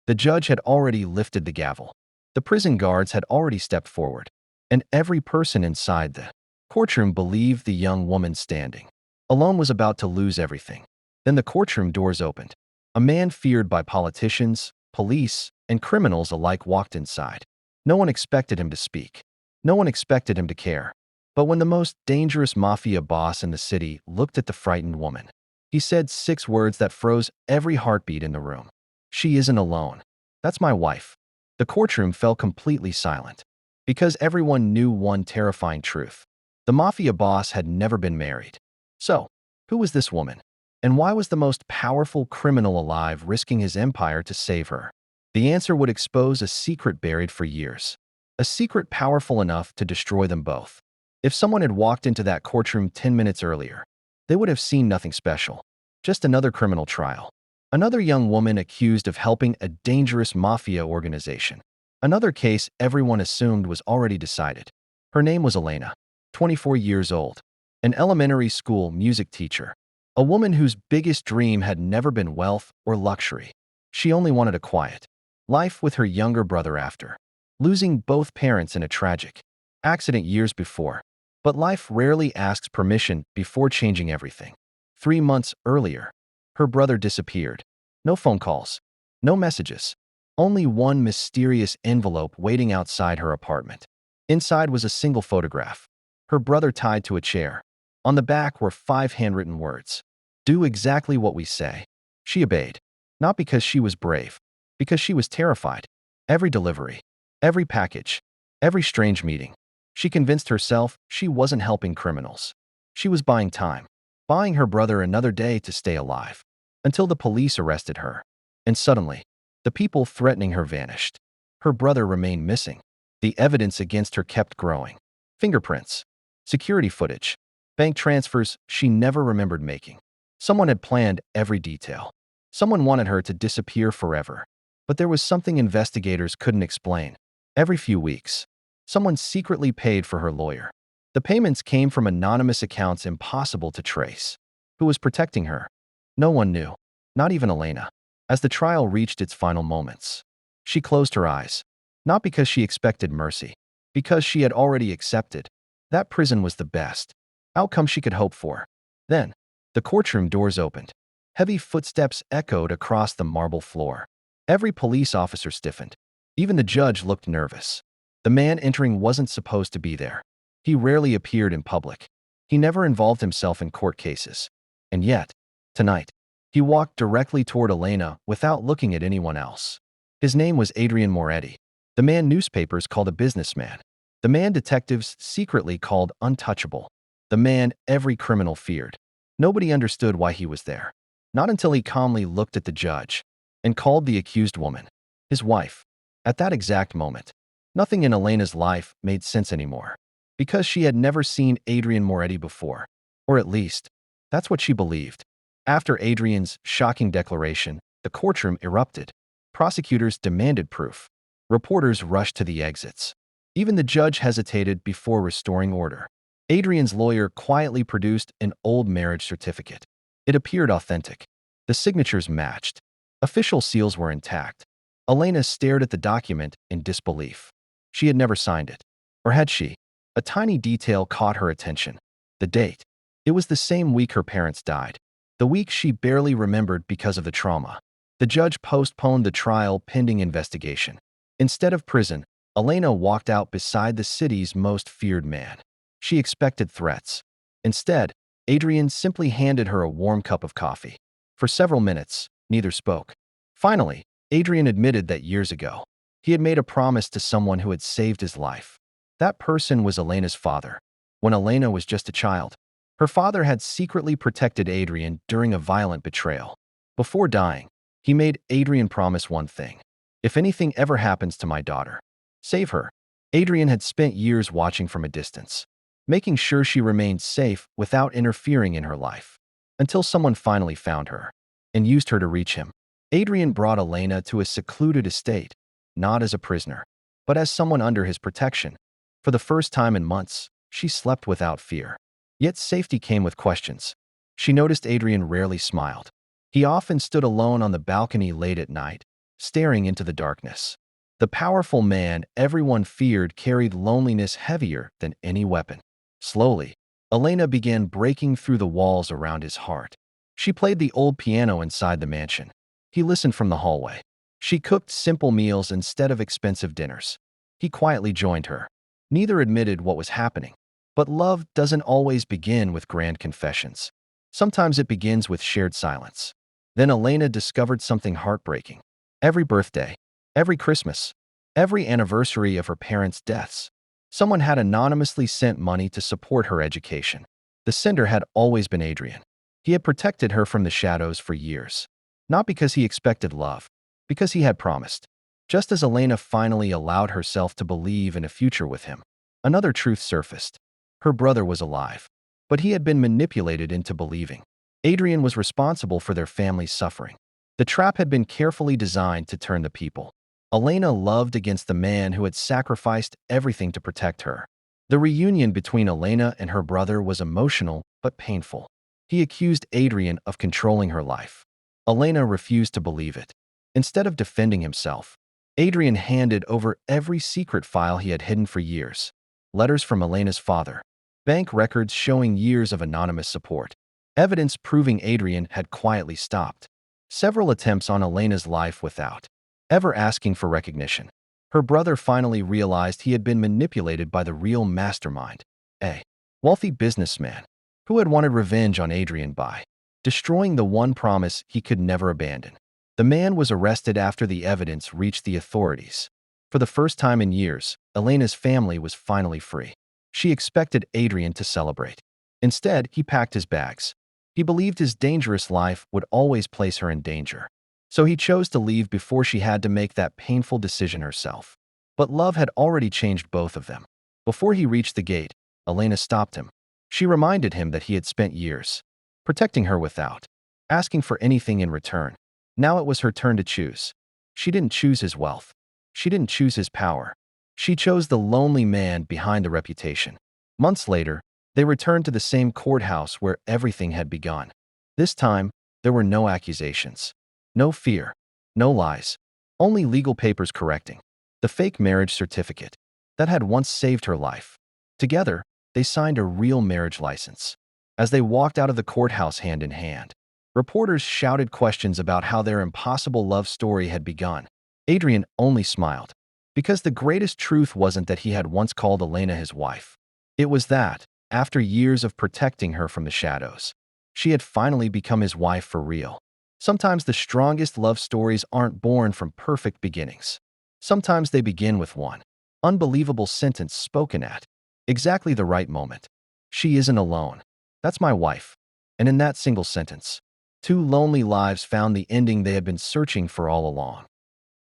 The judge had already lifted the gavel. The prison guards had already stepped forward, and every person inside the courtroom believed the young woman standing alone was about to lose everything. Then the courtroom doors opened. A man feared by politicians, police, and criminals alike walked inside. No one expected him to speak. No one expected him to care. But when the most dangerous mafia boss in the city looked at the frightened woman, he said 6 words that froze every heartbeat in the room. "She isn't alone. That's my wife." The courtroom fell completely silent, because everyone knew one terrifying truth. The mafia boss had never been married. So, who was this woman? And why was the most powerful criminal alive risking his empire to save her? The answer would expose a secret buried for years. A secret powerful enough to destroy them both. If someone had walked into that courtroom 10 minutes earlier, they would have seen nothing special. Just another criminal trial. Another young woman accused of helping a dangerous mafia organization. Another case everyone assumed was already decided. Her name was Elena, 24 years old, an elementary school music teacher, a woman whose biggest dream had never been wealth or luxury. She only wanted a quiet life with her younger brother after losing both parents in a tragic accident years before. But life rarely asks permission before changing everything. 3 months earlier, her brother disappeared. No phone calls, no messages, only one mysterious envelope waiting outside her apartment. Inside was a single photograph, her brother tied to a chair. On the back were 5 handwritten words. "Do exactly what we say." She obeyed, not because she was brave, because she was terrified. Every delivery, every package, every strange meeting, she convinced herself she wasn't helping criminals. She was buying time, buying her brother another day to stay alive, until the police arrested her. And suddenly, the people threatening her vanished. Her brother remained missing. The evidence against her kept growing. Fingerprints, security footage, bank transfers she never remembered making. Someone had planned every detail. Someone wanted her to disappear forever. But there was something investigators couldn't explain. Every few weeks, someone secretly paid for her lawyer. The payments came from anonymous accounts impossible to trace. Who was protecting her? No one knew, not even Elena. As the trial reached its final moments, she closed her eyes, not because she expected mercy, because she had already accepted that prison was the best outcome she could hope for. Then, the courtroom doors opened. Heavy footsteps echoed across the marble floor. Every police officer stiffened. Even the judge looked nervous. The man entering wasn't supposed to be there. He rarely appeared in public. He never involved himself in court cases. And yet, tonight, he walked directly toward Elena without looking at anyone else. His name was Adrian Moretti, the man newspapers called a businessman, the man detectives secretly called untouchable, the man every criminal feared. Nobody understood why he was there, not until he calmly looked at the judge and called the accused woman his wife. At that exact moment, nothing in Elena's life made sense anymore, because she had never seen Adrian Moretti before, or at least, that's what she believed. After Adrian's shocking declaration, the courtroom erupted. Prosecutors demanded proof. Reporters rushed to the exits. Even the judge hesitated before restoring order. Adrian's lawyer quietly produced an old marriage certificate. It appeared authentic. The signatures matched. Official seals were intact. Elena stared at the document in disbelief. She had never signed it. Or had she? A tiny detail caught her attention. The date. It was the same week her parents died. The week she barely remembered because of the trauma. The judge postponed the trial pending investigation. Instead of prison, Elena walked out beside the city's most feared man. She expected threats. Instead, Adrian simply handed her a warm cup of coffee. For several minutes, neither spoke. Finally, Adrian admitted that years ago, he had made a promise to someone who had saved his life. That person was Elena's father. When Elena was just a child, her father had secretly protected Adrian during a violent betrayal. Before dying, he made Adrian promise one thing. "If anything ever happens to my daughter, save her." Adrian had spent years watching from a distance, making sure she remained safe without interfering in her life, until someone finally found her and used her to reach him. Adrian brought Elena to a secluded estate, not as a prisoner, but as someone under his protection. For the first time in months, she slept without fear. Yet safety came with questions. She noticed Adrian rarely smiled. He often stood alone on the balcony late at night, staring into the darkness. The powerful man everyone feared carried loneliness heavier than any weapon. Slowly, Elena began breaking through the walls around his heart. She played the old piano inside the mansion. He listened from the hallway. She cooked simple meals instead of expensive dinners. He quietly joined her. Neither admitted what was happening. But love doesn't always begin with grand confessions. Sometimes it begins with shared silence. Then Elena discovered something heartbreaking. Every birthday, every Christmas, every anniversary of her parents' deaths, someone had anonymously sent money to support her education. The sender had always been Adrian. He had protected her from the shadows for years. Not because he expected love, because he had promised. Just as Elena finally allowed herself to believe in a future with him, another truth surfaced. Her brother was alive, but he had been manipulated into believing. Adrian was responsible for their family's suffering. The trap had been carefully designed to turn the people. Elena loved against the man who had sacrificed everything to protect her. The reunion between Elena and her brother was emotional but painful. He accused Adrian of controlling her life. Elena refused to believe it. Instead of defending himself, Adrian handed over every secret file he had hidden for years. Letters from Elena's father, bank records showing years of anonymous support, evidence proving Adrian had quietly stopped several attempts on Elena's life without ever asking for recognition. Her brother finally realized he had been manipulated by the real mastermind, a wealthy businessman who had wanted revenge on Adrian by destroying the one promise he could never abandon. The man was arrested after the evidence reached the authorities. For the first time in years, Elena's family was finally free. She expected Adrian to celebrate. Instead, he packed his bags. He believed his dangerous life would always place her in danger. So he chose to leave before she had to make that painful decision herself. But love had already changed both of them. Before he reached the gate, Elena stopped him. She reminded him that he had spent years protecting her without asking for anything in return. Now it was her turn to choose. She didn't choose his wealth. She didn't choose his power. She chose the lonely man behind the reputation. Months later, they returned to the same courthouse where everything had begun. This time, there were no accusations, no fear, no lies, only legal papers correcting the fake marriage certificate that had once saved her life. Together, they signed a real marriage license. As they walked out of the courthouse hand in hand, reporters shouted questions about how their impossible love story had begun. Adrian only smiled, because the greatest truth wasn't that he had once called Elena his wife. It was that, after years of protecting her from the shadows, she had finally become his wife for real. Sometimes the strongest love stories aren't born from perfect beginnings. Sometimes they begin with one unbelievable sentence spoken at exactly the right moment. She isn't alone. That's my wife. And in that single sentence, two lonely lives found the ending they had been searching for all along.